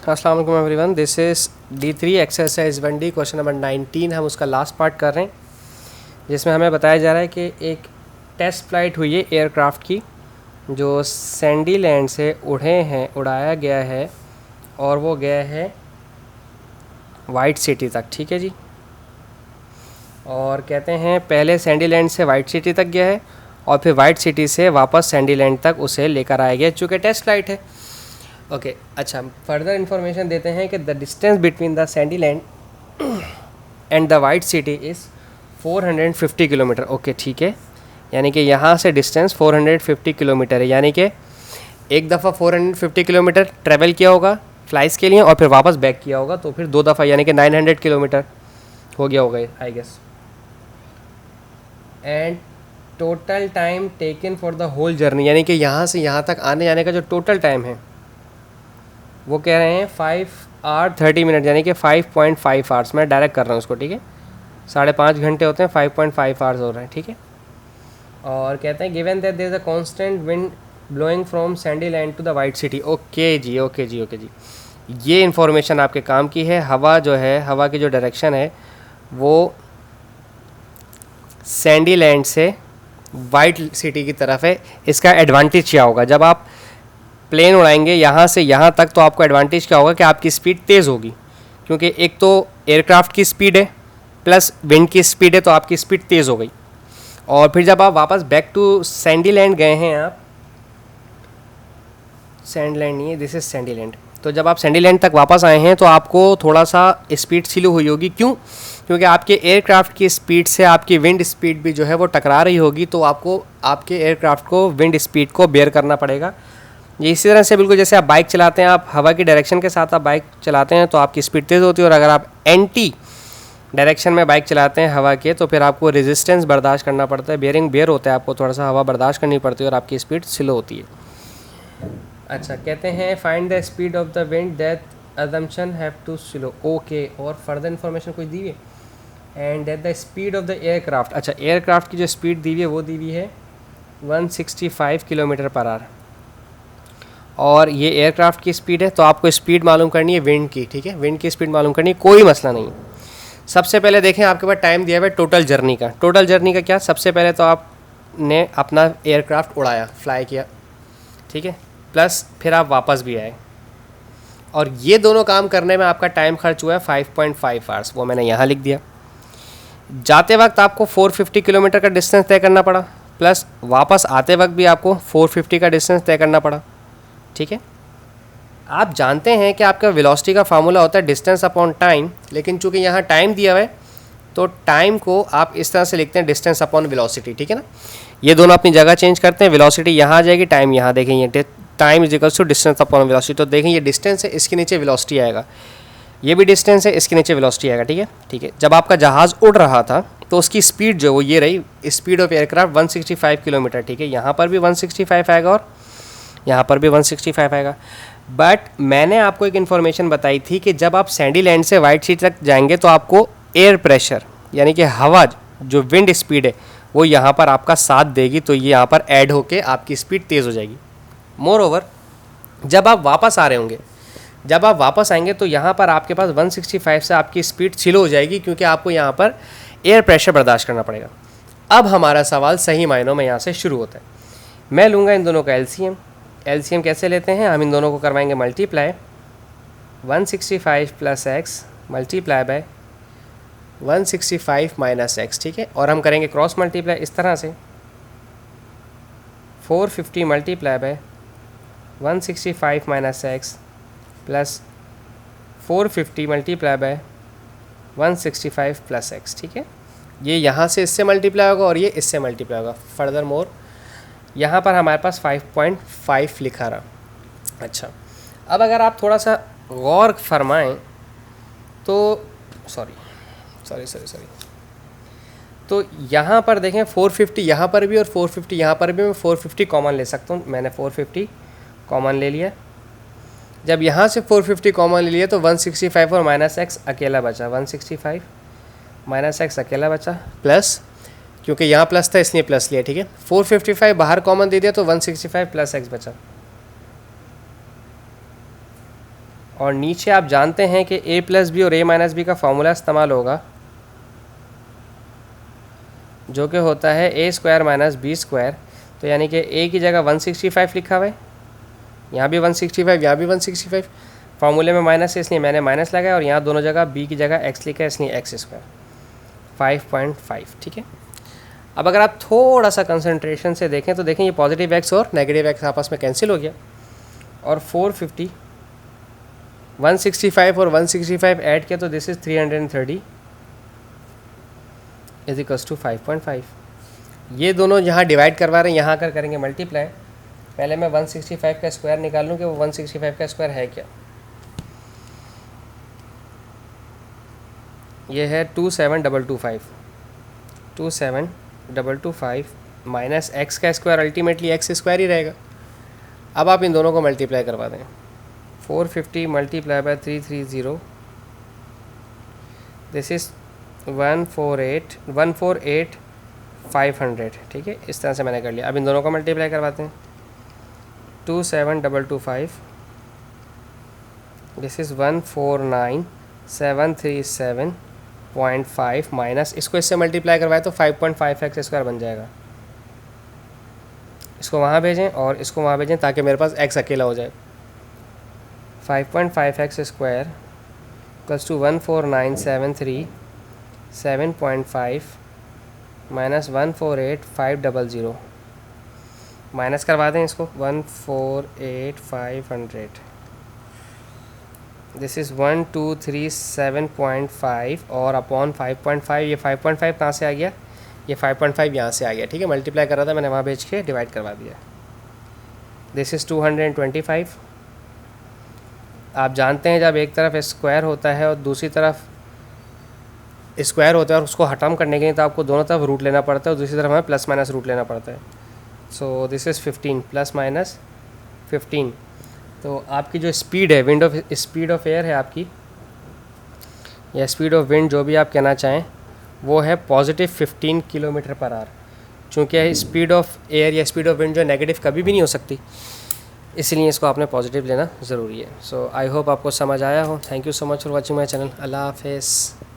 अस्सलाम वालेकुम everyone, this is D3 exercise 1D question number 19। हम उसका लास्ट पार्ट कर रहे हैं जिसमें हमें बताया जा रहा है कि एक टेस्ट फ्लाइट हुई है एयरक्राफ्ट की जो सैंडी लैंड से उड़ाया गया है और वो गया है वाइट सिटी तक। ठीक है जी। और कहते हैं पहले सैंडी लैंड से वाइट सिटी तक गया है और फिर वाइट सिटी से वापस सैंडी लैंड तक उसे लेकर आया गया, चूँकि टेस्ट फ्लाइट है। ओके अच्छा, फर्दर इन्फॉर्मेशन देते हैं कि the distance between the Sandy land and the white city is 450 kilometre. Okay ठीक है, यानी कि यहाँ से डिस्टेंस 450 किलोमीटर है, यानी कि एक दफ़ा 450 किलोमीटर ट्रैवल किया होगा फ्लाइट्स के लिए और फिर वापस बैक किया होगा, तो फिर दो दफ़ा यानी कि 900 किलोमीटर हो गया होगा I guess. And total time taken for the whole journey, यानी कि यहाँ से यहाँ तक आने जाने का जो टोटल टाइम है वो कह रहे हैं 5 आवर 30 मिनट, यानी कि 5.5 आवर्स। मैं डायरेक्ट कर रहा हूँ उसको, ठीक है। 5.5 घंटे होते हैं, 5.5 आवर्स हो रहे हैं, ठीक है। और कहते हैं given that there is a constant wind blowing from sandy land to the white city. Okay ji, okay ji, okay ji, ये इन्फॉर्मेशन आपके काम की है। हवा जो है, हवा की जो डायरेक्शन है वो सैंडी लैंड से वाइट सिटी की तरफ है। इसका एडवांटेज क्या होगा, जब आप प्लेन उड़ाएंगे यहाँ से यहाँ तक तो आपको एडवांटेज क्या होगा कि आपकी स्पीड तेज़ होगी, क्योंकि एक तो एयरक्राफ्ट की स्पीड है प्लस विंड की स्पीड है, तो आपकी स्पीड तेज़ हो गई। और फिर जब आप वापस बैक टू सैंडी लैंड गए हैं, आप सैंड लैंड नहीं है, दिस इज सैंडी लैंड, तो जब आप सैंडी लैंड तक वापस आए हैं तो आपको थोड़ा सा स्पीड स्लो हुई होगी। क्यों? क्योंकि आपके एयरक्राफ्ट की स्पीड से आपकी विंड स्पीड भी जो है वो टकरा रही होगी, तो आपको आपके एयरक्राफ्ट को विंड स्पीड को बेयर करना पड़ेगा। ये इसी तरह से बिल्कुल जैसे आप बाइक चलाते हैं, आप हवा की डायरेक्शन के साथ आप बाइक चलाते हैं तो आपकी स्पीड तेज़ होती है, और अगर आप एंटी डायरेक्शन में बाइक चलाते हैं हवा के तो फिर आपको रेजिस्टेंस बर्दाश्त करना पड़ता है, बेयर होता है, आपको थोड़ा सा हवा बर्दाश्त करनी पड़ती है और आपकी स्पीड स्लो होती है। अच्छा, कहते हैं find the speed of the wind that assumption have to slow. Okay, और फर्दर इन्फॉर्मेशन कुछ दी हुई है। And that the speed of the aircraft, अच्छा एयरक्राफ्ट की जो स्पीड दी हुई है वो दी हुई है 165 किलोमीटर पर आवर, और ये एयरक्राफ्ट की स्पीड है, तो आपको स्पीड मालूम करनी है विंड की। ठीक है, विंड की स्पीड मालूम करनी है, कोई मसला नहीं। सबसे पहले देखें आपके पास टाइम दिया हुआ है टोटल जर्नी का। टोटल जर्नी का क्या, सबसे पहले तो आपने अपना एयरक्राफ्ट उड़ाया, फ्लाई किया, ठीक है, प्लस फिर आप वापस भी आए, और ये दोनों काम करने में आपका टाइम खर्च हुआ है 5.5 आवर्स, वो मैंने यहाँ लिख दिया। जाते वक्त आपको 450 किलोमीटर का डिस्टेंस तय करना पड़ा, प्लस वापस आते वक्त भी आपको 450 का डिस्टेंस तय करना पड़ा। ठीक है, आप जानते हैं कि आपका वेलोसिटी का फार्मूला होता है डिस्टेंस अपॉन टाइम, लेकिन चूंकि यहाँ टाइम दिया हुआ है तो टाइम को आप इस तरह से लिखते हैं डिस्टेंस अपॉन वेलोसिटी। ठीक है ना, ये दोनों अपनी जगह चेंज करते हैं, वेलोसिटी यहाँ आ जाएगी, टाइम यहाँ। देखें ये time is equals to distance upon velocity, तो देखें ये डिस्टेंस है, इसके नीचे वेलोसिटी आएगा, ये भी डिस्टेंस है, इसके नीचे वेलोसिटी आएगा। ठीक है, ठीक है। जब आपका जहाज़ उड़ रहा था तो उसकी स्पीड जो वो ये रही, स्पीड ऑफ एयरक्राफ्ट 165 किलोमीटर। ठीक है, यहाँ पर भी 165 आएगा और यहाँ पर भी 165 आएगा। बट मैंने आपको एक इन्फॉर्मेशन बताई थी कि जब आप सैंडी लैंड से वाइट सिटी तक जाएंगे तो आपको एयर प्रेशर यानी कि हवा जो विंड स्पीड है वो यहाँ पर आपका साथ देगी, तो ये यहाँ पर ऐड होके आपकी स्पीड तेज़ हो जाएगी। मोर ओवर जब आप वापस आ रहे होंगे, जब आप वापस आएंगे तो यहाँ पर आपके पास 165 से आपकी स्पीड स्लो हो जाएगी, क्योंकि आपको यहाँ पर एयर प्रेशर बर्दाश्त करना पड़ेगा। अब हमारा सवाल सही मायनों में यहाँ से शुरू होता है। मैं लूँगा इन दोनों का एलसीएम। एलसीएम कैसे लेते हैं, हम इन दोनों को करवाएंगे multiply, 165 plus x multiply by 165 minus x. ठीक है, और हम करेंगे क्रॉस मल्टीप्लाई इस तरह से, 450 multiply by 165 minus x plus 450 multiply by 165 plus x. ठीक है, ये यहाँ से इससे मल्टीप्लाई होगा और ये इससे मल्टीप्लाई होगा। फर्दर मोर यहाँ पर हमारे पास 5.5 लिखा रहा। अच्छा, अब अगर आप थोड़ा सा गौर फरमाएं तो सॉरी, तो यहाँ पर देखें 450 यहाँ पर भी और 450 यहाँ पर भी, मैं 450 कॉमन ले सकता हूँ। मैंने 450 कॉमन ले लिया। जब यहाँ से 450 कॉमन ले लिया तो 165 और माइनस एक्स अकेला बचा, 165 माइनस एक्स अकेला बचा, प्लस क्योंकि यहाँ प्लस था इसलिए प्लस लिया। ठीक है, 455 बाहर कॉमन दे दिया तो 165 प्लस एक्स बचा। और नीचे आप जानते हैं कि a प्लस बी और a माइनस बी का फार्मूला इस्तेमाल होगा, जो कि होता है a square minus b square. तो यानी कि a की जगह 165 लिखा हुआ है, यहाँ भी 165, यहाँ भी 165। फार्मूले में माइनस है इसलिए मैंने माइनस लगाया, और यहाँ दोनों जगह b की जगह x लिखा है इसलिए x स्क्वायर 5.5। ठीक है। अब अगर आप थोड़ा सा कंसंट्रेशन से देखें तो देखें ये पॉजिटिव x और नेगेटिव x आपस में कैंसिल हो गया, और 450 165 और 165 ऐड किया तो this is 330 is equals to 5.5। ये दोनों यहाँ डिवाइड करवा रहे हैं, यहाँ कर करेंगे मल्टीप्लाई। पहले मैं 165 का स्क्वायर निकाल लूँ कि वो 165 का स्क्वायर है क्या। ये है 27225 माइनस एक्स का स्क्वायर, अल्टीमेटली एक्स स्क्वायर ही रहेगा। अब आप इन दोनों को मल्टीप्लाई करवा दें, 450 मल्टीप्लाई बाय 330, दिस इज़ 148,500। ठीक है, इस तरह से मैंने कर लिया। अब इन दोनों को मल्टीप्लाई करवाते हैं, 27225, दिस इज़ 149,737.5 माइनस इसको इससे मल्टीप्लाई करवाए तो 5.5x स्क्वायर बन जाएगा। इसको वहाँ भेजें और इसको वहाँ भेजें ताकि मेरे पास x अकेला हो जाए। 5.5x square plus two 149,737.5 minus 148,500, minus करवा दें इसको 148,500, दिस इज़ 1237.5 और अपॉन 5.5। ये 5.5 कहाँ से आ गया, ये 5.5 यहाँ से आ गया। ठीक है, मल्टीप्लाई कर रहा था मैंने, वहाँ भेज के डिवाइड करवा दिया। This is 225। आप जानते हैं जब एक तरफ स्क्वायर होता है और दूसरी तरफ स्क्वायर होता है और उसको हटाम करने के लिए तो आपको दोनों तरफ रूट लेना पड़ता है और दूसरी तरफ हमें प्लस माइनस रूट लेना पड़ता है। So this is 15 plus minus 15। तो आपकी जो स्पीड है स्पीड ऑफ एयर है आपकी, या स्पीड ऑफ विंड जो भी आप कहना चाहें, वो है पॉजिटिव 15 किलोमीटर पर आवर। चूँकि स्पीड ऑफ एयर या स्पीड ऑफ विंड जो नेगेटिव कभी भी नहीं हो सकती, इसलिए इसको आपने पॉजिटिव लेना ज़रूरी है। सो आई होप आपको समझ आया हो। Thank you so much for watching my channel. अल्लाह हाफ़िज़।